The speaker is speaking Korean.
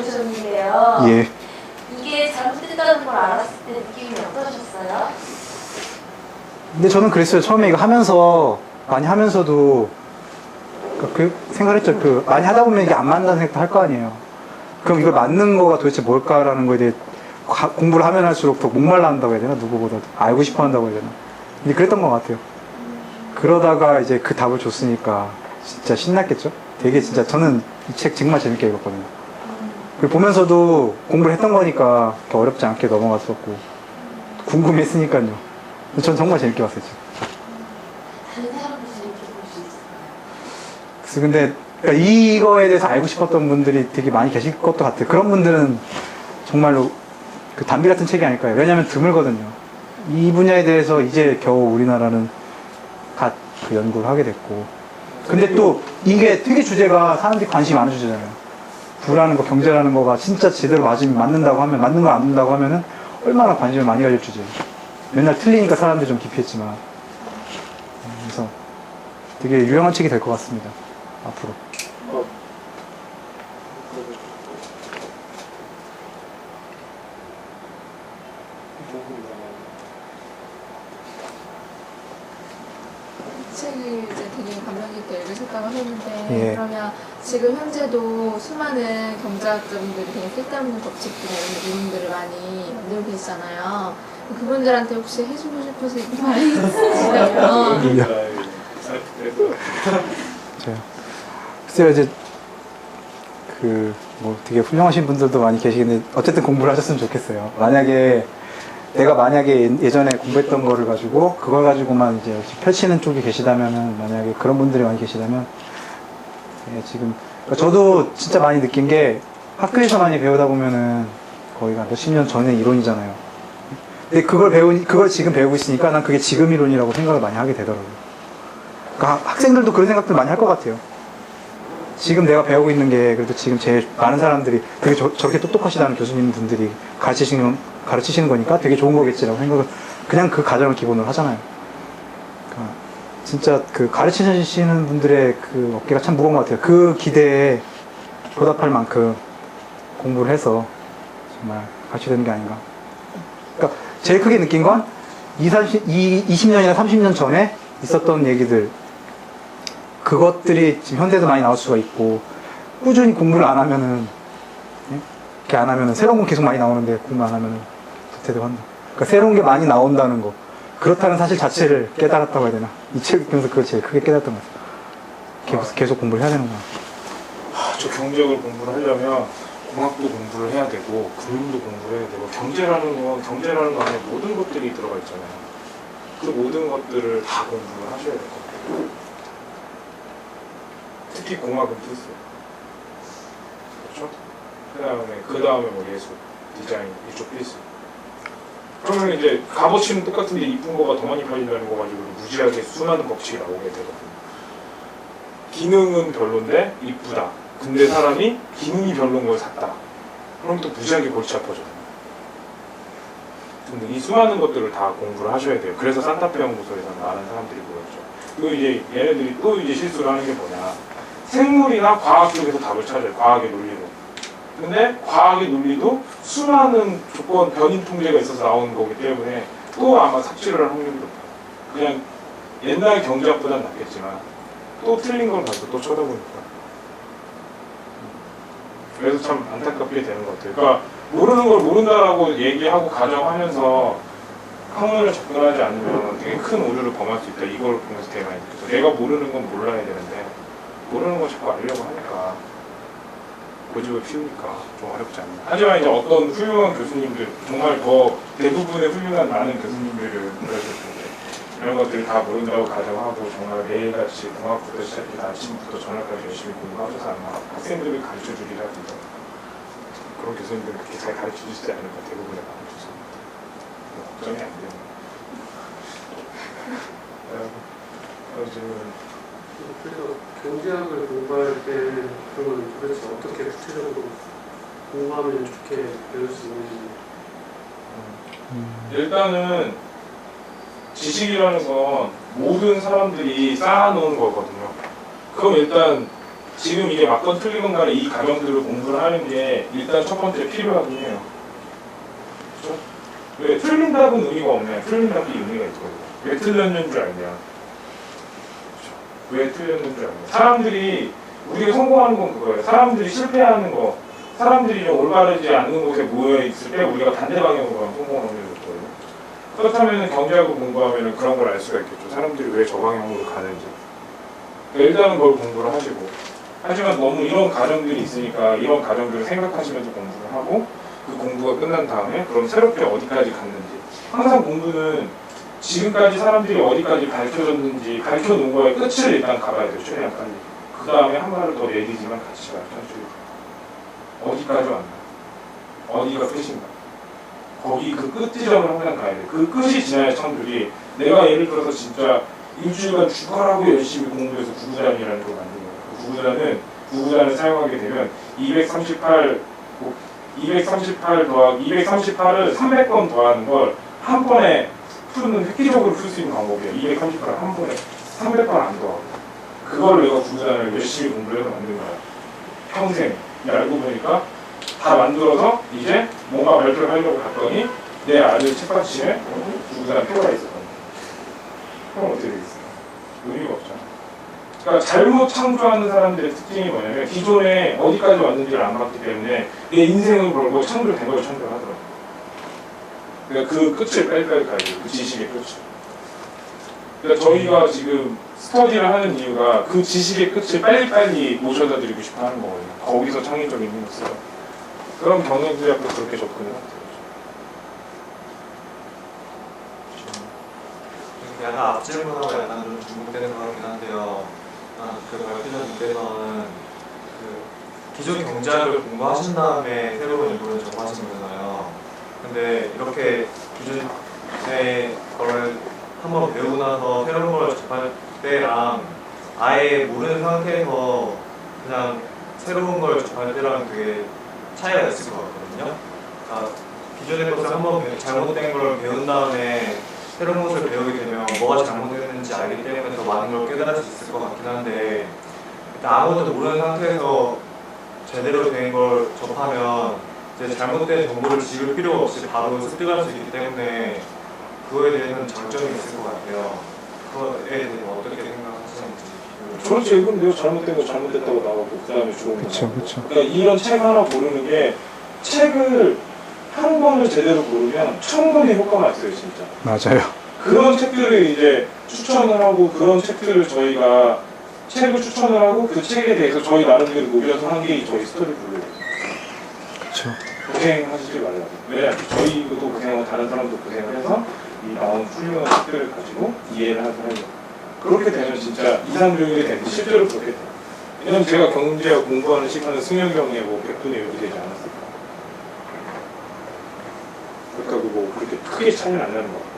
보셨는데요. 예. 이게 잘못됐다는 걸 알았을 때 느낌이 어떠셨어요? 근데 저는 그랬어요. 처음에 이거 하면서, 많이 하면서도, 그 생각했죠. 많이 하다 보면 이게 안 맞는다는 생각도 할 거 아니에요. 그럼 이걸 맞는 거가 도대체 뭘까라는 거에 대해 공부를 하면 할수록 더 목말라 한다고 해야 되나? 누구보다 알고 싶어 한다고 해야 되나? 근데 그랬던 것 같아요. 그러다가 이제 그 답을 줬으니까 진짜 신났겠죠? 되게 진짜 저는 이 책 정말 재밌게 읽었거든요. 그리고 보면서도 공부를 했던 거니까 이렇게 어렵지 않게 넘어갔었고 궁금했으니까요. 전 정말 재밌게 봤어요. 다른 사람도 재밌게 볼 수 있어요. 그래서 근데 그러니까 이거에 대해서 알고 싶었던 분들이 되게 많이 계실 것도 같아요. 그런 분들은 정말로 그 단비 같은 책이 아닐까요? 왜냐하면 드물거든요. 이 분야에 대해서 이제 겨우 우리나라는 그 연구를 하게 됐고. 근데 또 이게 되게 주제가 사람들이 관심이 많은 주제잖아요. 부라는 거, 경제라는 거가 진짜 제대로 맞는다고 하면, 맞는 거 안 맞는다고 하면은 얼마나 관심을 많이 가질 주제예요. 맨날 틀리니까 사람들이 좀 기피했지만. 그래서 되게 유용한 책이 될 것 같습니다. 앞으로. 책을 이제 되게 감명 깊게 읽으셨다고 했는데 예. 그러면 지금 현재도 수많은 경제학자분들이 되게 쓸데없는 법칙들이나 이런 이론들을 많이 만들고 계시잖아요. 그분들한테 혹시 해주고 싶으신 말이 있으시다면 글쎄요, 이제 뭐 되게 훌륭하신 분들도 많이 계시는데 어쨌든 공부를 하셨으면 좋겠어요. 만약에 예전에 공부했던 거를 가지고 그걸 가지고만 이제 펼치는 쪽이 계시다면은, 만약에 그런 분들이 많이 계시다면, 예, 지금 그러니까 저도 진짜 많이 느낀 게, 학교에서 많이 배우다 보면은 거의 한 몇십 년 전의 이론이잖아요. 근데 그걸 지금 배우고 있으니까 난 그게 지금 이론이라고 생각을 많이 하게 되더라고요. 그러니까 학생들도 그런 생각들 많이 할 것 같아요. 지금 내가 배우고 있는 게 그래도 지금 제일 많은 사람들이 되게 저렇게 똑똑하시다는 교수님 분들이 가르치시는 거니까 되게 좋은 거겠지라고 생각을, 그냥 그 가정을 기본으로 하잖아요. 그러니까 진짜 그 가르치시는 분들의 그 어깨가 참 무거운 것 같아요. 그 기대에 보답할 만큼 공부를 해서 정말 가르쳐야 되는 게 아닌가. 그러니까 제일 크게 느낀 건 20년이나 30년 전에 있었던 얘기들, 그것들이 지금 현대에도 많이 나올 수가 있고, 꾸준히 공부를 안 하면은, 이렇게 안 하면은, 새로운 건 계속 많이 나오는데 공부 안 하면은 도태되고 한다. 그러니까 새로운 게 많이 나온다는 거, 그렇다는 사실 자체를 깨달았다고 해야 되나. 이 책을 보면서 그걸 제일 크게 깨달았던 것 같아요. 계속 공부를 해야 되는구나. 저 경제학을 공부를 하려면 공학도 공부를 해야 되고 금융도 공부를 해야 되고, 경제라는 거 안에 모든 것들이 들어가 있잖아요. 그 모든 것들을 다 공부를 하셔야 될 것 같아요. 특히 공학은 필수. 그렇죠? 그 다음에 뭐 예술, 디자인 이쪽 필수. 그러면 이제 값어치는 똑같은데 이쁜 거가 더 많이 팔린다는 거 가지고 무지하게 수많은 법칙이 나오게 되거든요. 기능은 별론데 이쁘다. 근데 사람이 기능이 별론 걸 샀다. 그럼 또 무지하게 골치 아파져요. 근데 이 수많은 것들을 다 공부를 하셔야 돼요. 그래서 산타페 연구소에서 많은 사람들이 모였죠. 그리고 이제 얘네들이 또 이제 실수를 하는 게 뭐냐. 생물이나 과학 쪽에서 답을 찾아요. 과학의 논리로. 근데 과학의 논리도 수많은 변인 통제가 있어서 나오는 거기 때문에 또 아마 삽질을 할 확률이 높아요. 그냥 옛날 경제학보다는 낫겠지만 또 틀린 걸 가지고 또 쳐다보니까. 그래서 참 안타깝게 되는 것 같아요. 그러니까 모르는 걸 모른다라고 얘기하고 가정하면서 학문을 접근하지 않으면 되게 큰 오류를 범할 수 있다. 이걸 보면서 되게 많이 느꼈어요. 내가 모르는 건 몰라야 되는데 모르는 거 자꾸 알려고 하니까, 고집을 피우니까 좀 어렵지 않나. 하지만 이제 어떤 훌륭한 교수님들, 정말 더 대부분의 훌륭한 많은 교수님들을 그러실 텐데, 이런 것들을 다 모른다고 가정하고 정말 매일같이 공학부터 시작해서 아침부터 저녁까지 열심히 공부하셔서 아마 학생들을 가르쳐 주리라 믿어. 그런 교수님들은 그렇게 잘 가르쳐 주시지 않을까, 대부분의 많은 교수님들. 걱정이 안 돼요. 그래서 경제학을 공부할 때는 그러면 도대체 어떻게 구체적으로 공부하면 좋게 배울 수 있는지. 일단은 지식이라는 건 모든 사람들이 쌓아놓은 거거든요. 그럼 일단 지금 이게 맞건 틀리건 간에 이 과정들을 공부를 하는 게 일단 첫 번째 필요하긴 해요. 그렇죠? 왜 틀린 답은 의미가 없냐? 틀린 답이 의미가 있거든요. 왜 틀렸는 줄 알냐? 그렇죠? 왜 틀렸는 줄 알냐? 사람들이 우리가 성공하는 건 그거예요. 사람들이 실패하는 거, 사람들이 좀 올바르지 않는 곳에 모여 있을 때 우리가 반대 방향으로 가면 성공하는 게 좋거든요. 그렇다면 경제학을 공부하면 그런 걸 알 수가 있겠죠. 사람들이 왜 저 방향으로 가는지. 그러니까 일단은 그걸 공부를 하시고. 하지만 너무 이런 과정들이 있으니까 이런 과정들을 생각하시면서 공부를 하고 그 공부가 끝난 다음에 그럼 새롭게 어디까지 갔는지. 항상 공부는 지금까지 사람들이 어디까지 밝혀졌는지 밝혀놓은 거에 끝을 일단 가봐야 돼요. 최대한 빨리. 그 다음에 한 발을 더 내리지만 같이 가요. 천천히. 어디까지 왔나? 어디가 끝인가? 거기 그 끝 지점을 항상 가야 돼. 그 끝이 지나야 창조리. 내가 예를 들어서 진짜 일주일간 죽어라고 열심히 공부해서 구구단이라는 걸 만든 거예요. 구구단을 사용하게 되면 238 더하기 238을 300번 더하는 걸 한 번에 푸는 획기적으로 풀 수 있는 방법이에요. 238을 한 번에 300번 안 더하고. 그걸 내가 구구단을 열심히 공부해서 만든 거야. 평생. 알고 보니까 다 만들어서 이제 뭔가 발표를 하려고 갔더니 내 아들 책받침에 구구단 표가 있었거든. 그럼 어떻게 되겠어요? 의미가 없잖아. 그러니까 잘못 창조하는 사람들의 특징이 뭐냐면 기존에 어디까지 왔는지를 안 봤기 때문에 내 인생을 걸고 창조된 걸 창조하더라고. 그러니까 그 끝을 빨리빨리 가야 돼요. 그 지식의 끝을. 그러니까 저희가 지금 스터디를 하는 이유가 그 지식의 끝을 빨리빨리 모셔다 드리고 싶어 하는 거거든요. 거기서 창의적인 힘을 써요. 그럼 경영대학도 그렇게 접근을 하죠. 약간 앞질문하고 약간 좀 중복되는 것 같긴 한데요. 그 발표자 분께서는 그 기존 경제학을 공부하신 다음에 새로운 연구를 접하신 거잖아요. 근데 이렇게 기존의 거를 한번 배우고 나서 새로운 걸 접할 때랑 아예 모르는 상태에서 그냥 새로운 걸 접할 때랑 되게 차이가 있을 것 같거든요. 그러니까 기존의 것을 한번 잘못된 걸 배운 다음에 새로운 것을 배우게 되면 뭐가 잘못됐는지 알기 때문에 더 많은 걸 깨달을 수 있을 것 같긴 한데 일단 아무것도 모르는 상태에서 제대로 된 걸 접하면 이제 잘못된 정보를 지울 필요가 없이 바로 습득할 수 있기 때문에 그거에 대해서는 장점이 있을 것 같아요. 그거에 대해서 어떻게 생각하시는지. 그렇죠. 이건 내가 잘못된 거 잘못됐다고 나오고 그 다음에 좋은 거. 그렇죠. 그러니까 이런 책 하나 고르는 게 책을 한 권을 제대로 고르면 1000권의 효과가 있어요, 진짜. 맞아요. 그런 책들을 이제 추천을 하고 그런 책들을 저희가 책을 추천을 하고 그 책에 대해서 저희 나름대로 녹여서 한 게 저희 스토리 블루예요. 그렇죠. 고생하시지 말라고. 왜냐하면 저희도 고생하고 다른 사람도 고생을 해서 이 나온 훌륭한 책들을 가지고 이해를 하려고. 그렇게 되면 진짜 이상적인 게 되는데 실제로 그렇게 돼요. 왜냐면 제가 경제학 공부하는 시간은 승혁이 형의 뭐 100분의 1이 되지 않았을까. 그러니까 뭐 그렇게 크게 차이는 안 나는 것 같아요.